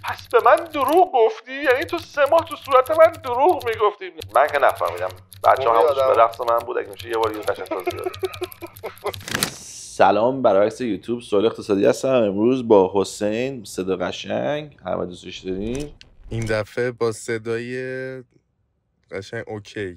پس به من دروغ گفتی؟ یعنی تو 3 ماه تو صورت من دروغ میگفتی؟ من که نفهمیدم، بچه‌ها همش به رقص من بود. اگه میشه یه بار یه قشنگ توضیح بده. سلام، برعکس یوتیوب سوال اقتصادی هستم. امروز با حسین، صدا قشنگ، همه دوستش داریم. این دفعه با صدای قشنگ اوکی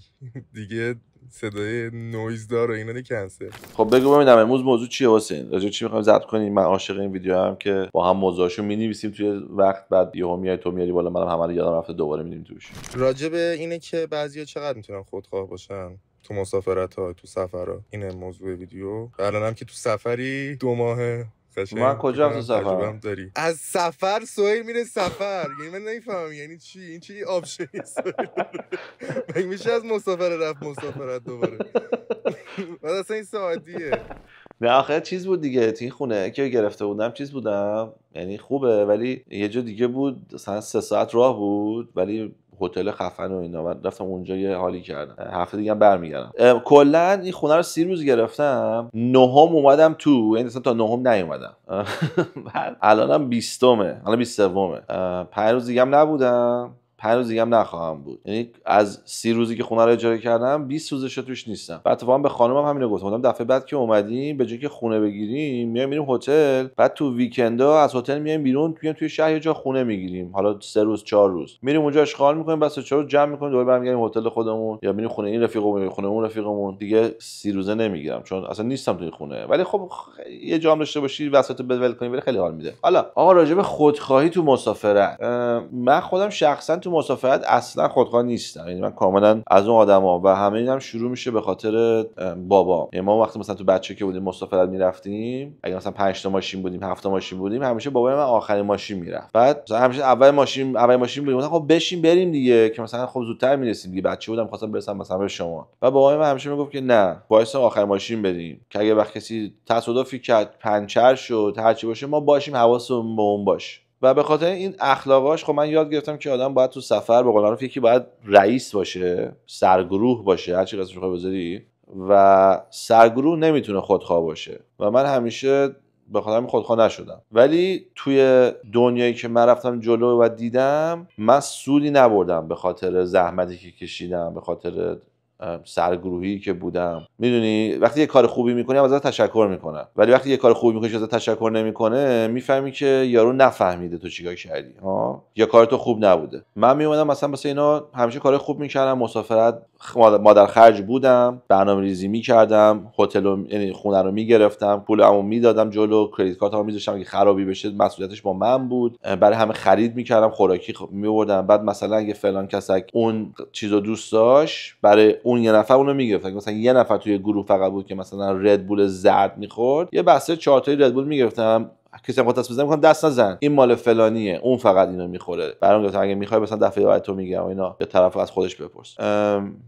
دیگه، صدای نویزدار و اینا کنسل. خب بگو ببینم امروز موضوع چیه حسین؟ راجع چی می‌خوایم ضبط کنیم؟ من عاشق این ویدیو هم که با هم موضوعاشو می‌نویسیم توی وقت، بعد یهو میای تو میاری بالا، منم همه رو یادم رفته دوباره می‌ریم توش. راجب اینه که بعضیا چقدر میتونن خودخواه باشن تو مسافرت ها، تو سفرها. اینه موضوع ویدیو. الانم که تو سفری 2 ماهه. من کجا تو سفرم؟ داری از سفر سویل میره سفر، یعنی من نمیفهمم یعنی چی این، چی آپشنی مگه میشه از مسافر رفت مسافرت دوباره؟ بعد اصلا این ساعتیه. نه آخه چیز بود دیگه، تو این خونه که گرفته بودم چیز بودم، یعنی خوبه ولی یه جا دیگه بود، مثلا 3 ساعت راه بود ولی هتل خفن و اینا. من رفتم اونجا یه حالی کردم، هفته دیگه هم برمیگردم. کلا این خونه رو 30 روز گرفتم، نهم اومدم تو، یعنی اصلا تا نهم نیومدم. بعد الانم 20مه، الان 23مه. 5 روز دیگه هم نبودم، 5 روز دیگه هم نخواهم بود. یعنی از 30 روزی که خونه رو اجاره کردم 20 روزش توش نیستم. بعد اتفاقا به خانومم همینو گفتم، دفعه بعد که اومدیم به جای که خونه بگیریم میریم هتل، بعد تو ویکندا از هتل میایم بیرون، میایم توی شهر یه جا خونه میگیریم، حالا 3 روز 4 روز میریم اونجا اشغال میکنیم، بس 4 روز جمع میکنیم دوباره برمیگردیم هتل خودمون، یا میریم خونه این رفیقمون، خونه اون رفیقمون. دیگه 30 روزه نمیگیرم چون اصلا نیستم توی خونه. ولی خب یه جام داشته باشی وسط بول کنی، ولی خیلی حال میده. حالا آقا راجع به خودخواهی تو مسافرت، من خودم شخصا تو مسافرت اصلا خودخواه نیستم. یعنی من کاملا از اون آدما و همه اینم شروع میشه به خاطر بابا. یعنی ما وقتی مثلا تو بچه که بودیم مسافرت میرفتیم، اگه مثلا 5 تا ماشین بودیم 7 تا ماشین بودیم، همیشه بابای من آخرین ماشین میرفت. بعد مثلا همیشه اول ماشین بودیم، خب بشین بریم دیگه، که مثلا خب زودتر میرسیم دیگه. بچه بودم خواستم برسم مثلا به شما. بعد بابای من همیشه میگفت که نه، وایس آخر ماشین بریم که اگه وقت کسی تصادفی کرد، پنچر شد، هر چی باشه ما باشیم، حواسمون به اون باشه. و به خاطر این اخلاقاش خب من یاد گرفتم که آدم باید تو سفر به قول معروف یکی باید رئیس باشه، سرگروه باشه، هر چی قسمش بخوای بذاری، و سرگروه نمیتونه خودخواه باشه. و من همیشه به خاطر خودخواه نشدم. ولی توی دنیایی که من رفتم جلو و دیدم، من سودی نبردم به خاطر زحمتی که کشیدم، به خاطر سرگروهی که بودم. میدونی وقتی یه کار خوبی میکنی ازت تشکر میکنن، ولی وقتی یه کار خوبی میکنی ازت تشکر نمیکنه، میفهمی که یارو نفهمیده تو چیکار کردی ها، یا کار تو خوب نبوده. من میومدم مثلا واسه اینا همیشه کار خوب میکردم، مسافرت مادر خرج بودم، برنامه‌ریزی میکردم، هتل یعنی خونه رو میگرفتم، پولمو میدادم جلو، کریدیت کارتمو میذاشتم که خرابی بشه مسئولیتش با من بود، برای همه خرید میکردم، خوراکی میوردم. بعد مثلا اگه فلان کسک اون چیزو دوست داشت، برای اون یه نفر اونو میگرفت. مثلا یه نفر توی گروه فقط بود که مثلا ردبول زرد میخورد، یه بسته 4 تایی ردبول میگرفتم، کسی هم دست بزنه میگم دست نزن، این مال فلانیه، اون فقط اینو میخوره. برام گفتم اگه میخوای مثلا دفعه بعد تو میگم اینا، یا طرفو از خودش بپرس.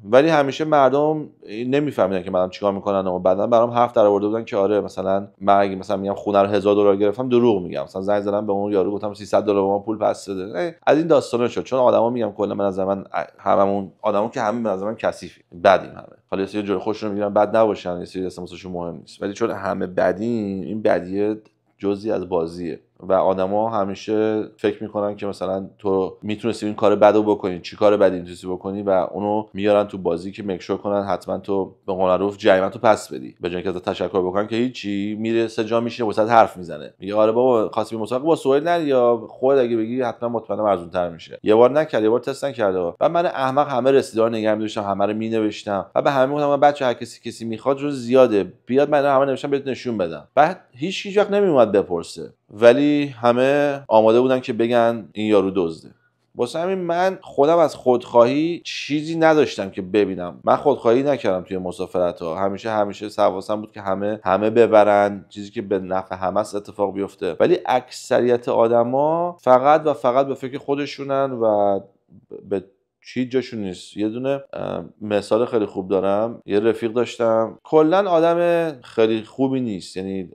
ولی همیشه مردم نمیفهمیدن که منم چیکار میکنن و بعدن برام حرف در آورده بودن که آره مثلا من اگه مثلا میگم خونه رو $1000 گرفتم دروغ میگم. مثلا زنگ زدم به اون یارو گفتم $300 به من پول پس بده. از این داستانا شد، چون آدما میگم کلا من از من هممون آدمو که همه از من کثیفی بدیم همه. حالا یه سری جور خوششون میگیرن بد نباشن، یه سری اصلا واسهشون مهم نیست، ولی چون همه بدیم، این بدیه جزئی از بازیه و آدما همیشه فکر میکنن که مثلا تو میتونستی این کار بدو بکنی، چی کار بدی میتونستی بکنی، و اونو میارن تو بازی که مکشور کنن حتما تو به قول معروف جریمتو پس بدی، به جای اینکه ازت تشکر بکنن که هیچی، میره سه جا میشینه واسه حرف میزنه، میگه آره بابا خاصی مسابقه با سهیل نری، یا خود اگه بگی حتما مطمئنم ارزونتر میشه. یه بار نکرد، یه بار تست نکرد. و من احمق همه رسیدار نگه می‌داشتم، همه رو مینوشتم و به همه گفتم بچه هر کسی میخواد روز زیاده بیاد، من همه نوشتم بهت نشون بدم. بعد هیچ وقت نمیومد بپرسه، ولی همه آماده بودن که بگن این یارو دزده. واسه همین من خودم از خودخواهی چیزی نداشتم که ببینم. من خودخواهی نکردم توی مسافرت ها، همیشه حواسم بود که همه ببرن، چیزی که به نفع همه است اتفاق بیفته. ولی اکثریت آدما فقط به فکر خودشونن و به چی جاشون نیست. یه دونه مثال خیلی خوب دارم، یه رفیق داشتم کلا آدم خیلی خوبی نیست، یعنی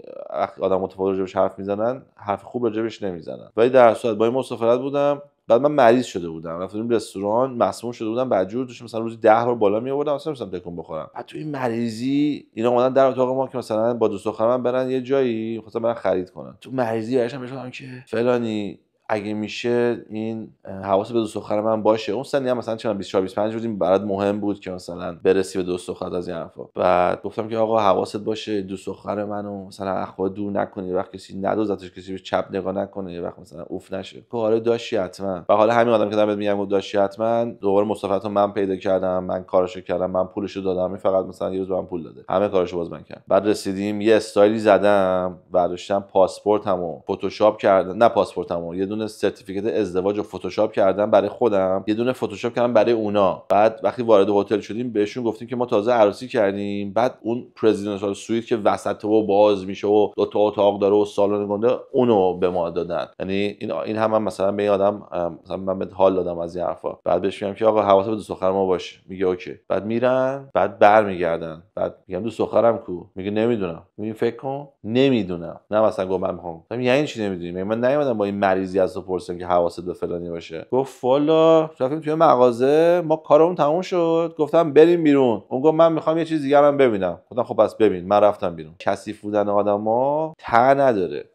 آدم متفاوت راجبش حرف میزنن، حرف خوب راجبش نمیزنن، ولی در صورت با این مسافرت بودم. بعد من مریض شده بودم، رفتیم رستوران، مسموم شده بودم، بدجور داشتم، مثلا روزی 10 بار بالا می آوردم، اصلا نمی‌تونستم تکون بخورم. بعد تو این مریضی اینا اومدن در اتاق ما که مثلا با دوست دخترم برن یه جایی، خواستم برن خرید کنن. تو مریضی براشون بهشون که فلانی اگه میشه این حواس به دوست دختر من باشه. اون سنی هم مثلا چند 24 25 بودیم، برات مهم بود که مثلا برسی به دوست دختر از این حرفا. بعد گفتم که آقا حواست باشه دوست دختر منو مثلا از خود دور نکنی، وقت کسی ندوزتش، کسی به چپ نگاه نکنه، یه وقت مثلا اوف نشه. گفت آره داشتی حتما. و حالا همین آدم که دارم میگم داشتی حتما، دوباره مصافتو من پیدا کردم، من کارشو کردم، من پولشو دادم، این فقط مثلا یه روز به من پول داده، همه کارشو باز من کردم. بعد رسیدیم یه استایلی زدم، برداشتم پاسپورتمو فتوشاپ کردم، نه پاسپورتمو، یه دونه سرتیفیکت ازدواج رو فتوشاپ کردم برای خودم، یه دونه فتوشاپ کردم برای اونا. بعد وقتی وارد هتل شدیم بهشون گفتیم که ما تازه عروسی کردیم. بعد اون پرزیدنشال سویت که وسط و باز میشه و دو تا اتاق داره و سالن گنده، اونو به ما دادن. یعنی این هم مثلا به آدم مثلا من به حال دادم از این حرفا. بعد بهش میگم که آقا حواست به دوست دختر ما باشه، میگه اوکی. بعد میرن، بعد برمیگردن، بعد میگم دوست دخترم کو؟ میگه نمیدونم. میگم فکر کن نمیدونم. نه مثلا گفت من میخوام. یعنی چی نمیدونی؟ من نیومدم با این مریضی از تو پرسیدم که حواست به فلانی باشه. گفت والا رفتیم توی مغازه، ما کارمون تموم شد، گفتم بریم بیرون. اون گفت من میخوام یه چیز دیگه هم ببینم. گفتم خب پس ببین. من رفتم بیرون. کثیف بودن آدما ته نداره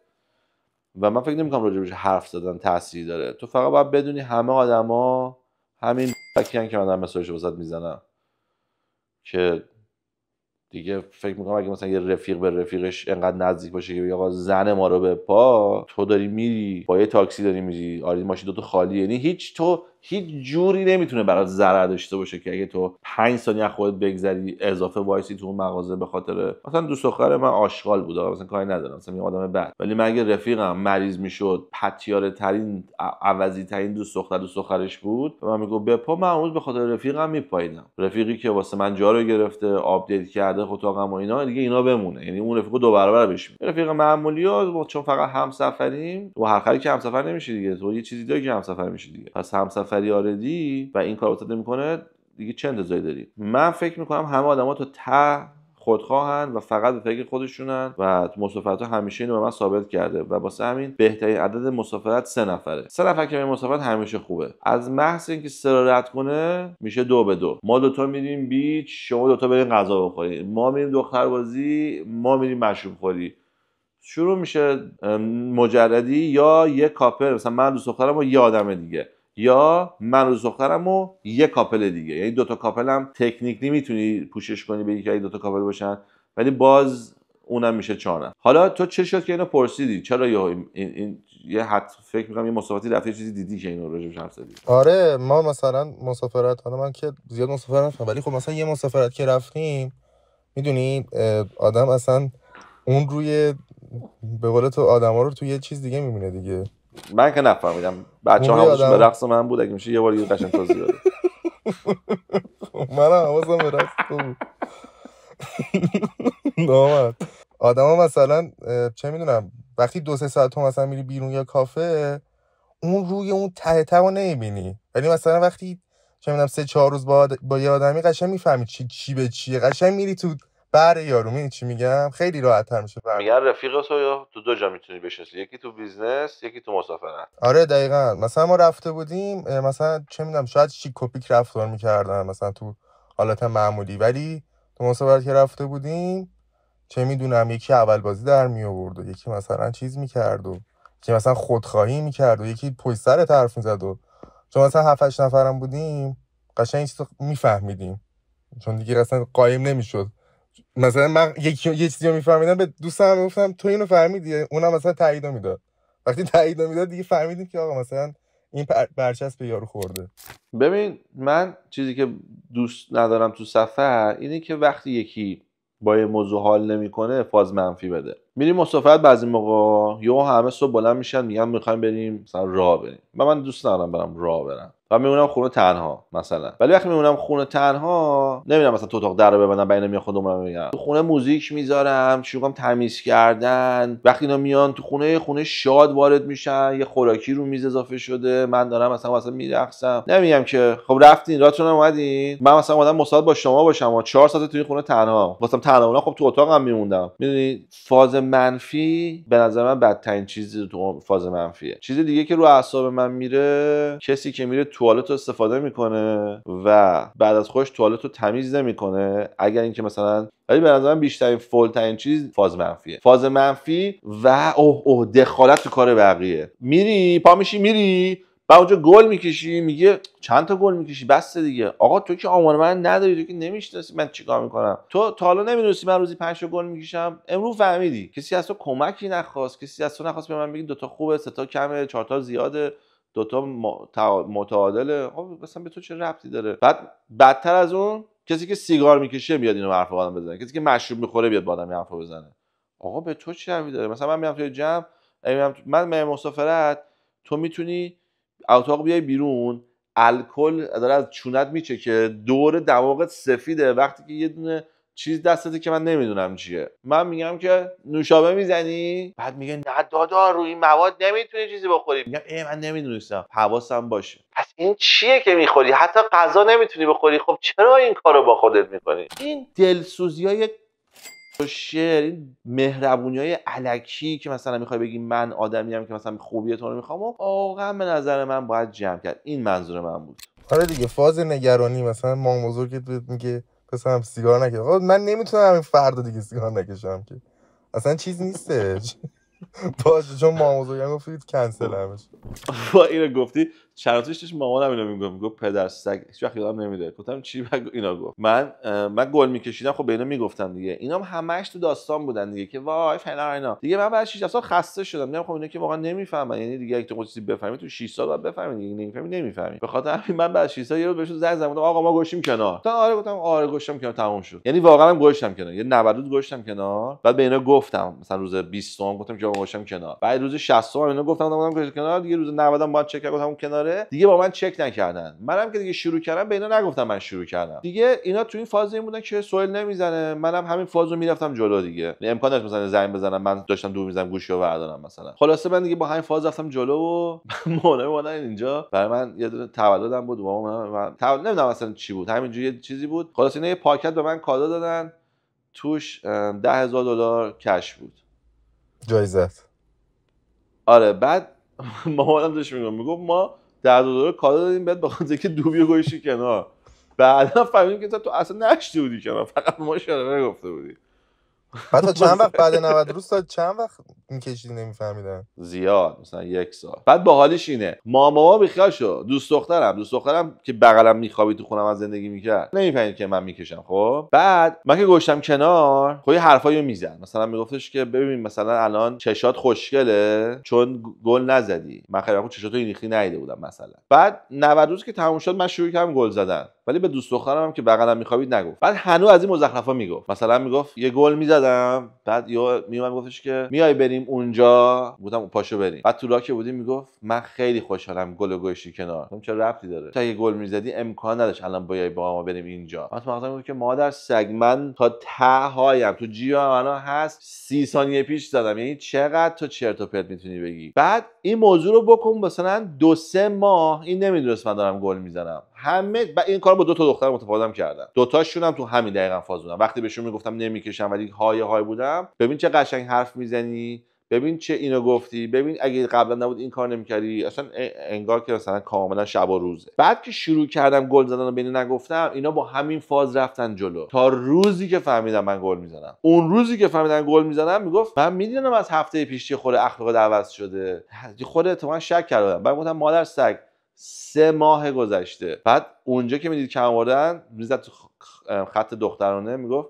و من فکر نمی‌کنم راجع بهش حرف زدن تأثیری داره. تو فقط باید بدونی همه آدما همین فکرن که من دارم مساجش واسط میزنم، که دیگه فکر میکنم اگه مثلا یه رفیق به رفیقش انقدر نزدیک باشه که آقا زن ما رو به پا، تو داری میری با یه تاکسی داری میری، آره ماشین دوتا خالی، یعنی هیچ جوری نمیتونه برات ضرر داشته باشه که اگه تو 5 ثانیه از خودت بگذری اضافه وایسی تو اون مغازه به خاطر مثلا دوست دختر من آشغال بود، مثلا کاری ندارم، مثلا یه آدم بد، ولی من اگه رفیقم مریض میشد، پتیاره ترین عوضی ترین دوست دخترش بود، من میگم به پا، من اون به خاطر رفیقم میپاییدم. رفیقی که واسه من جا رو گرفته، آپدیت کرده اتاقم و اینا، دیگه اینا بمونه، یعنی اون رفیقو دو برابر بشه. رفیق معمولی ها چون فقط همسفریم و هر خری که همسفر نمیشه دیگه، تو یه چیزی داری که همسفر میشه دیگه، پس همسفری آردی و این کارو واسه نمیکنه دیگه، چه انتظاری داری؟ من فکر میکنم همه آدما تو ته خودخواهن و فقط به فکر خودشونن و مسافرت ها همیشه اینو به من ثابت کرده و واسه همین بهترین عدد مسافرت 3 نفره. 3 نفر که به مسافرت همیشه خوبه. از محض اینکه 3 رو رد کنه میشه 2-2. ما دوتا میریم بیچ، شما دوتا برین غذا بخورید، ما میریم دختر بازی، ما میریم مشروب خوری. شروع میشه مجردی، یا یه کاپل، مثلا من دوست دخترم و یه آدم دیگه، یا من دوست دخترم و یه کاپل دیگه. یعنی دوتا کاپل هم تکنیکلی میتونی پوشش کنی بگی که اگه دوتا کاپل باشن، ولی باز اونم میشه 4. حالا تو چه شد که اینو پرسیدی؟ چرا این یه حد فکر میکنم یه مسافرتی رفته چیزی دیدی که اینو راجعش حرف زدی؟ آره ما مثلا مسافرت، حالا من که زیاد مسافرت نرفتم، ولی خب مثلا یه مسافرت که رفتیم، میدونی آدم اصلا اون روی به قول تو آدما رو تو یه چیز دیگه میبینه دیگه. من که نفهمیدم، بچه‌ها حواسشون به رقص من بود، اگه میشه یه بار قشنگ توضیح بده. من حواسم به رقص بود. نامد آدما مثلا چه میدونم وقتی 2-3 ساعت تو مثلا میری بیرون یا کافه، اون روی اون ته رو نمیبینی، ولی مثلا وقتی چه میدونم 3-4 روز با یه آدمی قشنگ میفهمی چی به چیه، قشنگ میری تو بر یارو، میدونی چی میگم، خیلی راحت تر میشه فهمید. میگن رفیق تو تو 2 جا میتونی بشناسی، یکی تو بیزنس، یکی تو مسافرت. آره دقیقاً. مثلا ما رفته بودیم، مثلا چه میدونم شاید شیک و پیک رفتار میکردن مثلا تو حالت معمولی، ولی تو مسافرت که رفته بودیم چه میدونم یکی اول بازی در می آورد و یکی مثلا چیز میکرد و یکی مثلا خودخواهی میکرد و یکی پشت سر طرف میزد و چون مثلا 7-8 نفرم بودیم قشنگ این چیزو میفهمیدیم، چون دیگه اصلا قایم نمیشد. مثلا من یه چیزی رو میفهمیدم به دوستم میگفتم تو اینو فهمیدی، اونم مثلا تایید میداد. وقتی تایید میداد دیگه فهمیدیم که آقا مثلا این برچسب به یارو خورده. ببین من چیزی که دوست ندارم تو سفر اینه که وقتی یکی با یه موضوع حال نمیکنه فاز منفی بده. میریم مسافرت بعضی موقع یهو همه صبح بلند میشن میگن میخوایم بریم مثلا راه بریم، من دوست ندارم برم راه برم و میمونم خونه تنها مثلا. ولی وقتی میمونم خونه تنها نمیرم مثلا تو اتاق در رو ببندم بین میان خودمون میگم تو خونه موزیک میذارم، شروع کنم تمیز کردن. وقتی اینا میان تو خونه شاد وارد میشن، یه خوراکی رو میز اضافه شده، من دارم مثلا میرقصم، نمیگم که خب رفتین راتون اومدین، من مثلا اومدم مساعد با شما باشم و 4 ساعت تو این خونه تنها واسم تنها اونا، خب تو اتاقم میموندم. میدونی فاز منفی به نظر من بدترین چیزی تو فاز منفیه. چیز دیگه که رو اعصاب من میره، کسی که میره توالت رو استفاده میکنه و بعد از خودش توالت رو تمیز نمیکنه، اگر اینکه مثلا، ولی به نظر من بیشترین فول ترین چیز فاز منفیه. فاز منفی و دخالت تو کار بقیه. میری پا میشی میری بعد اونجا گل میکشی، میگه چند تا گل میکشی بس دیگه. آقا تو که آمار من نداری، تو که نمیشناسی من چیکار میکنم، تو تا حالا نمیدونستی من روزی 5 تا گل میکشم، امروز فهمیدی. کسی از تو کمکی نخواست، کسی از تو نخواست به من بگی 2 تا خوبه 3 تا کمه 4 تا زیاده 2 تا متعادله. آقا مثلا به تو چه ربطی داره؟ بعد بدتر از اون کسی که سیگار میکشه بیاد اینو حرفو آدم بزنه، کسی که مشروب میخوره بیاد با آدم این حرفو بزنه. آقا به تو چه ربطی داره؟ مثلا من میام توی جمع، من مسافرت، تو میتونی اتاق بیای بیرون، الکل داره از چونت میچکه، دور دماغت سفیده، وقتی که یه دونه چیز دستته که من نمیدونم چیه، من میگم که نوشابه میزنی، بعد میگه نه دادا روی این مواد نمیتونی چیزی بخوری. میگم من نمیدونستم، حواسم باشه. پس این چیه که میخوری؟ حتی غذا نمیتونی بخوری، خب چرا این کارو با خودت میکنی؟ این دلسوزیای شعر، این مهربونیای الکی که مثلا میخوای بگی من آدمیم که مثلا خوبی تو رو میخوام، و واقعا به نظر من باید جمع کرد. این منظور من بود. آره دیگه، فاز نگرانی. مثلا مام بزرگت میگه پسرم سیگار نکش، آقا من نمیتونم همین فردا دیگه سیگار نکشم که اصلا چیز نیستش. باشه چون مام بزرگم گفتید کنسل همش. با اینو گفتی چند روز پیش مامانم اینو میگفت پدر سگ، هیچ وقت یادم نمیره. گفتم چی؟ اینا گفت من گل میکشیدم، خب به اینا میگفتم دیگه، اینام همش تو داستان بودن دیگه که وای فلان اینا دیگه. من بعد 6 سال خسته شدم، میگم خب اینا که واقعا نمیفهمن، یعنی دیگه اگه تو چیزی بفهمی تو 6 سال بعد بفهمی، دیگه نمیفهمی. به خاطر همین من بعد 6 سال یه روز بهشون زنگ زدم آقا ما گوشیم کنار. گفتم آره گوشم کنار، تموم شد. یعنی واقعا هم گوشم کنار، یه 90 روز گوشم کنار. بعد به اینا گفتم مثلا روز 20 گفتم که آقا گوشم کنار، بعد روز 60 اینا گفتم گوشم کنار دیگه، روز 90 با چک کردم کناره دیگه، با من چک نکردن. منم که دیگه شروع کردم به اینا نگفتم من شروع کردم دیگه. اینا تو این فاز این بودن که سوال نمیزنه، منم همین فازو میرفتم جلو دیگه. امکان داشت مثلا زنگ بزنم من داشتم دور میزنم گوشیو بردارم مثلا. خلاصه من دیگه با همین فاز رفتم جلو و مونم اینجا. برای من یه دونه تولدم بود، من تولد نمیدونم اصلا چی بود، همینجوری یه چیزی بود. خلاصه اینا یه پاکت به من کادو دادن، توش $10,000 کش بود جایزت. آره. بعد مامانم داشت میگفت ما $10,000 کادو دادیم بهت بخاطر اینکه دوبیو گوشی کنار. بعدا فهمیدیم که تو اصلا نشتی بودی کنار، فقط ما اشاره گفته بودی. حتی چند وقت بعد 90 روز تا چند وقت میکشیدی نمیفهمیدن؟ زیاد، مثلا 1 سال. بعد باحالیش اینه ماما بیخیال شو، دوست دخترم که بغلم میخوابید تو خونم از زندگی میکرد نمیفهمید که من میکشم. خب بعد من که گوشتم کنار، خب یه حرفایی میزد، مثلا میگفتش که ببین مثلا الان چشات خوشگله چون گل نزدی، من خیلی چشاتو این ریختی نیده بودم مثلا. بعد 90 روز که تموم شد من شروع کردم گل زدن، ولی به دوست دخترم که بغلم میخوابید نگفت. بعد هنوز از این مزخرفا میگفت، مثلا میگفت یه گل میزدم، بعد میومد میگفتش که میای بریم اونجا، بودم پاشو بریم. بعد تو راه که بودیم میگفت من خیلی خوشحالم گل گوشی کنار. گفتم چه ربطی داره؟ تا یه گل میزدی امکان نداشت الان بیای با ما بریم اینجا. بعد مغزم میگفت که مادر سگ من تا ته هایم تو جیبم الان هست 30 ثانیه پیش زدم، یعنی چقدر تو چرت و پرت میتونی بگی؟ بعد این موضوع رو بکن مثلا 2-3 ماه این نمیدونست من دارم گل میزنم. همه این کارو با 2 تا دختر متفاوتم کردم، 2 تاشونم تو همین دقیقاً فاز بودم. وقتی بهشون میگفتم نمیکشم ولی های بودم، ببین چه قشنگ حرف میزنی، ببین چه اینو گفتی، ببین اگه قبلا نبود این کار نمیکردی، اصلا انگار که مثلا کاملا شب و روزه. بعد که شروع کردم گل زدن و بین نگفتم، اینا با همین فاز رفتن جلو تا روزی که فهمیدم من گل میزنم. اون روزی که فهمیدم گل میزنم میگفت من میدونم از هفته پیش چه خود اخلاقت عوض شده، خودت من شک کردم. بعد گفتم مادر سگ 3 ماه گذشته. بعد اونجا که میدید کم آوردن میزد تو خط دخترانه، میگفت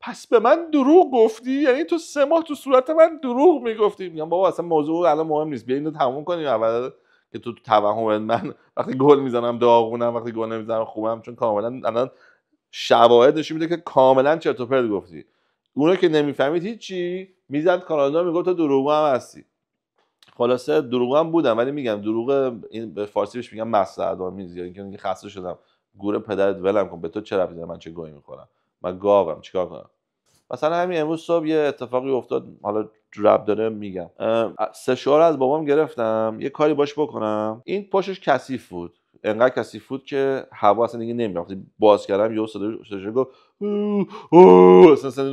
پس به من دروغ گفتی؟ یعنی تو 3 ماه تو صورت من دروغ میگفتی؟ میگم بابا اصلا موضوع الان مهم نیست، بیا اینو تموم کنیم اول که تو توهم من وقتی گل میزنم داغونم، وقتی گل نمیزنم خوبم، چون کاملا الان شواهد نشون میده که کاملا چرت و پرت گفتی. اونو که نمیفهمید هیچی، میزد کانادا میگفت تو دروغگو هم هستی. خلاصه دروغ هم بودم، ولی میگم دروغ این به فارسی بهش میگم مصلحت‌آمیز، یا اینکه خسته شدم گور پدرت ولم کن، به تو چه ربطی داره من چه گویی میخورم، من گاوم چیکار کنم. مثلا همین امروز صبح یه اتفاقی افتاد، حالا رب داره میگم. سشوار از بابام گرفتم یه کاری باش بکنم، این پشتش کثیف بود، انقدر کثیف بود که هوا اصلا دیگه نمیرفت. باز کردم یهو صداش گفت اصلا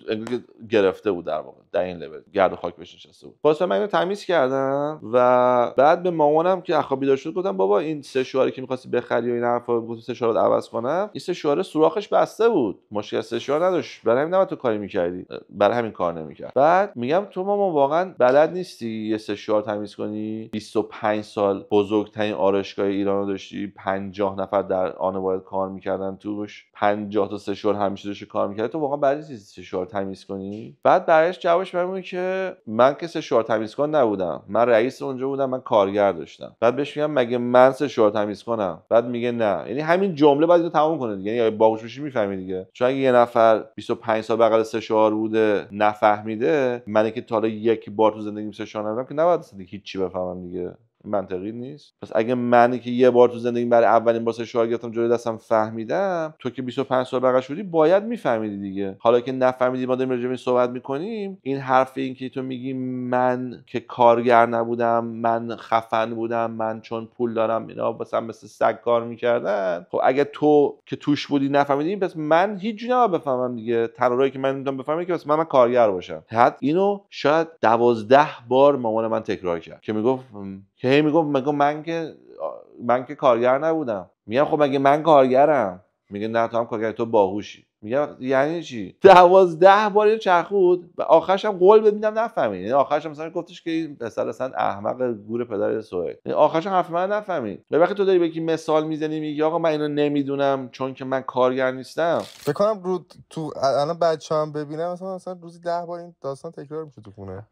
انگار که گرفته بود، در واقع در این لول گرد و خاک بهش نشسته بود. واسه من اینو تمیز کردم و بعد به مامانم که اخابی داشت گفتم بابا این سه شواره که می‌خواستی بخری و این حرفا، گفتم سه شواره رو عوض کنم، این سه شواره سوراخش بسته بود، مشکل سه شواره نداشت، برای همین نباید تو کاری می‌کردی، برای همین کار نمی‌کرد. بعد میگم تو مامان واقعا بلد نیستی یه سه شوار تمیز کنی؟ 25 سال بزرگترین آرایشگاه ایران رو داشتی، 50 نفر در آن باید کار می‌کردن توش، 50 تا سه شوار همیشه داشت کار می‌کرد، تو واقعا بلد نیستی سه شوار تمیز کنی؟ بعد برایش جوابش میگه که من که سه شوار تمیز کن نبودم، من رئیس اونجا بودم، من کارگر داشتم. بعد بهش میگم مگه من سه شوار تمیز کنم؟ بعد میگه نه. یعنی همین جمله بعد اینو تموم کنه دیگه، یعنی باهوش بشی میفهمی دیگه. چون اگه یه نفر 25 سال بغل سه شوار بوده نفهمیده، من که تا حالا یک بار تو زندگیم سه شوار ندیدم که نباید اصلا هیچ چی بفهمم دیگه، منطقی نیست. پس اگه منی که یه بار تو زندگی برای اولین بار سه شوار گرفتم جلوی دستم فهمیدم، تو که 25 سال بغل شدی باید میفهمیدی دیگه. حالا که نفهمیدی، ما داریم راجع به این صحبت میکنیم، این حرف این که تو میگی من که کارگر نبودم، من خفن بودم، من چون پول دارم اینا واسم مثل سگ کار میکردن، خب اگه تو که توش بودی نفهمیدی، پس من هیچ جوری نباید بفهمم دیگه. تنها راهی که من میتونم بفهمم که پس من کارگر باشم. حد اینو شاید 12 بار مامان من تکرار کرد که میگفت من که کارگر نبودم. میگم خب مگه من کارگرم؟ میگه نه تو هم کارگر، تو باهوشی. میگم یعنی چی؟ 12 بار اینو چرخود و آخرش هم قول بده میدم نفهمید. یعنی آخرش هم مثلا گفتش که این پسر اصلا احمق گور پدر سوئد. یعنی آخرش هم حرف من نفهمید. وقتی تو داری به کی مثال میزنی میگی آقا من اینو نمیدونم چون که من کارگر نیستم، فکر کنم تو الان بچه‌ام ببینم مثلا روزی 10 بار این داستان تکرار میشه تو خونه.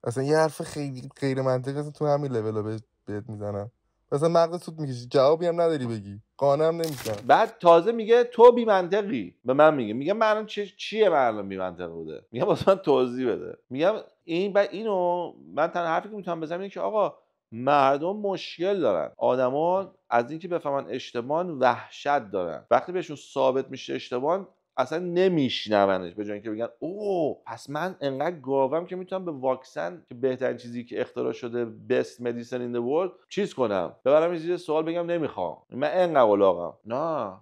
اصلا یه حرف خیلی غیر منطقی اصلا تو همین لول رو بهت میزنم، مثلا مغزت سود میکشی، جوابی هم نداری بگی، قانع هم نمیشم. بعد تازه میگه تو بی منطقی. به من میگه من الان چیه من الان بی منطق بوده؟ میگم واسه من توضیح بده. میگم اینو من تنها حرفی که میتونم بزنم اینه که آقا مردم مشکل دارن، آدما از اینکه بفهمن اشتباهن وحشت دارن. وقتی بهشون ثابت میشه اشتباهن اصلا نمیشنونش، به جای اینکه بگن اوه پس من انقدر گاوم که میتونم به واکسن که بهترین چیزی که اختراع شده best medicine in the world چیز کنم، ببرم این زیر سوال بگم نمیخوام، من انقدر الاغم. نه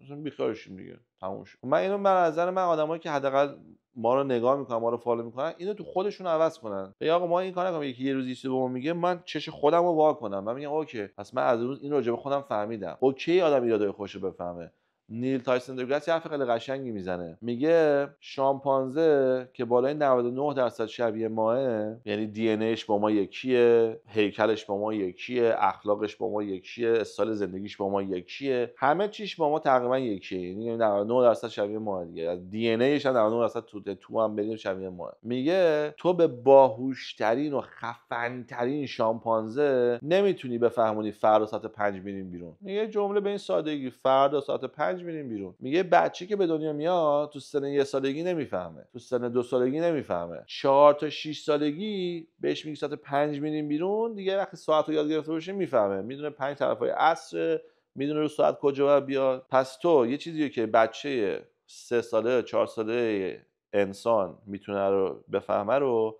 اصلا بیخیالشیم دیگه، تموم شد. من اینو به نظر من آدمایی که حداقل ما رو نگاه میکنن، ما رو فالو میکنن، اینو تو خودشون عوض کنن. یا آقا ما این کار نکنم، یکی یه روز چیزی به ما میگه من چش خودم رو وا کنم، من میگم اوکی پس من از روز این راجع به خودم فهمیدم. اوکی آدم ایرادای خوشو بفهمه. نیل تایسون دگراس حرف خیلی قشنگی میزنه، میگه شامپانزه که بالای 99% شبیه ماه، یعنی دی ان ایش با ما یکیه، هیکلش با ما یکیه، اخلاقش با ما یکیه، استایل زندگیش با ما یکیه، همه چیش با ما تقریبا یکیه، یعنی 99% شبیه ما دیگه. دی ان ایش هم 99% تو هم بریم شبیه ما. میگه تو به باهوشترین و خفنترین شامپانزه نمیتونی بفهمونی فردا ساعت 5 میریم بیرون. میگه جمله به این سادگی، فردا ساعت 5 میریم بیرون. میگه بچه که به دنیا میاد تو سن 1 سالگی نمیفهمه، تو سن 2 سالگی نمیفهمه، 4 تا 6 سالگی بهش میگه ساعت 5 میریم بیرون، دیگه وقتی ساعت رو یاد گرفته باشه میفهمه، میدونه 5 طرفای عصر، میدونه رو ساعت کجا باید بیاد. پس تو یه چیزیه که بچه 3 ساله 4 ساله انسان میتونه رو بفهمه رو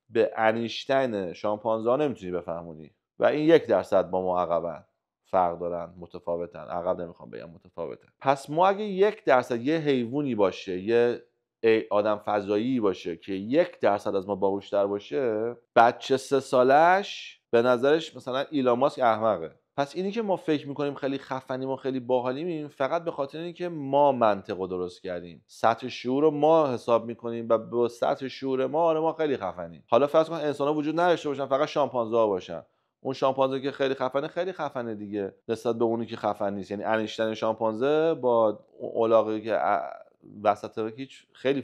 به انیشتین شامپانزه ها نمیتونی بفهمونی و این 1% با ما عقبن، فرق دارن، متفاوتن، عقب نمیخوام بگم متفاوتن. پس ما اگه 1% یه حیوانی باشه، یه آدم فضایی باشه که 1% از ما باهوشتر باشه، بچه 3 سالش به نظرش مثلا ایلان ماسک احمقه. پس اینی که ما فکر میکنیم خیلی خفنیم و خیلی باحالیم فقط به خاطر اینکه ما منطق رو درست کردیم، سطح شعور رو ما حساب میکنیم و با سطح شعور ما خیلی خفنیم. حالا فرض کن انسان ها وجود نداشته باشن، فقط شامپانزه ها باشن، اون شامپانزه که خیلی خفنه دیگه نسبت به اونی که خفن نیست. یعنی انیشتین شامپانزه با الاغی که وسط هیچ خیلی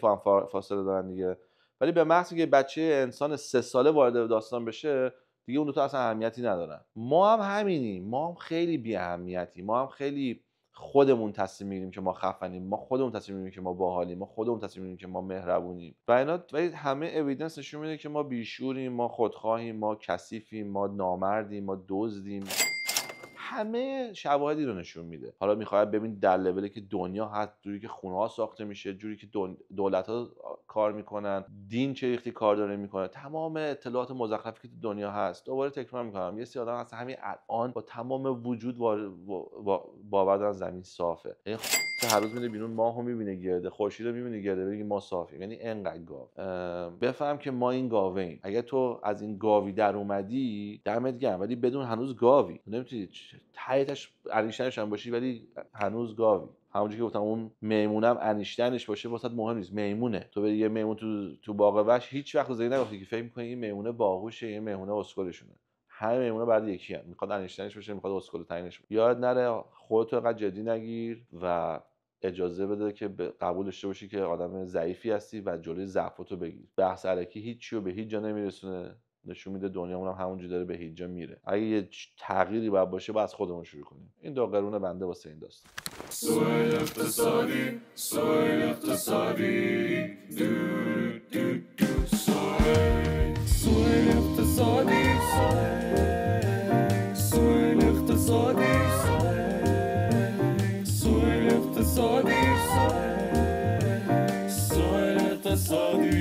فاصله دارن دیگه. ولی به محض که بچه انسان 3 ساله وارد داستان بشه دیگه اون دو تا اصلا اهمیتی ندارن. ما هم همینیم، ما هم خیلی بی اهمیتی، ما هم خیلی خودمون تصمیم میگیریم که ما خفنیم، ما خودمون تصمیم میگیریم که ما باحالیم، ما خودمون تصمیم میگیریم که ما مهربونیم و اینا. ولی همه اوییدنس نشون میده که ما بیشوریم، ما خودخواهیم، ما کثیفیم، ما نامردیم، ما دزدیم. همه شواهدی رو نشون میده. حالا میخواد ببین در لولی که دنیا هست، جوری که خونه ها ساخته میشه، جوری که دولت ها کار میکنن، دین چه ریختی کار داره میکنه، تمام اطلاعات مزخرفی که تو دنیا هست. دوباره تکرار میکنم، یه سری آدم هست همین الان با تمام وجود باور دارن زمین صافه. که هر روز میره بیرون ماهو میبینه گرده، خورشید رو میبینه گرده، بگی ما صافیم. یعنی انقدر گاو. بفهم که ما این گاویم. اگه تو از این گاوی در اومدی دمت گرم، ولی بدون هنوز گاوی. نمیتونی تایتش انیشتنش هم باشی ولی هنوز گاوی. همونجوری که گفتم اون میمونم انیشتنش باشه واسط مهم نیست، میمونه. تو بری یه میمون تو باغ وحش هیچ وقت زنده نگفتی که فکر می‌کنی این میمونه باهوشه، این میمونه اسکلشونه. همه میمونه بعد یکی هم. میخواد انیشتنش باشه، میخواد اسکل تعیینش باشه. یاد نره خودت انقدر جدی نگیر و اجازه بده که قبول داشته باشی که آدم ضعیفی هستی و جلوی ضعفاتو بگیر. بحث الکی هیچی رو به هیچ جا نمیرسونه، نشون میده دنیامون هم همونجوری داره به هیچ جا میره. اگه یه تغییری باید باشه باید از خودمون شروع کنیم. این دو قرون بنده واسه این داستان. سوال اقتصادی، سوال اقتصادی، دو دو دو سوال اقتصادی، سوال اقتصادی، سوال اقتصادی، سوال اقتصادی.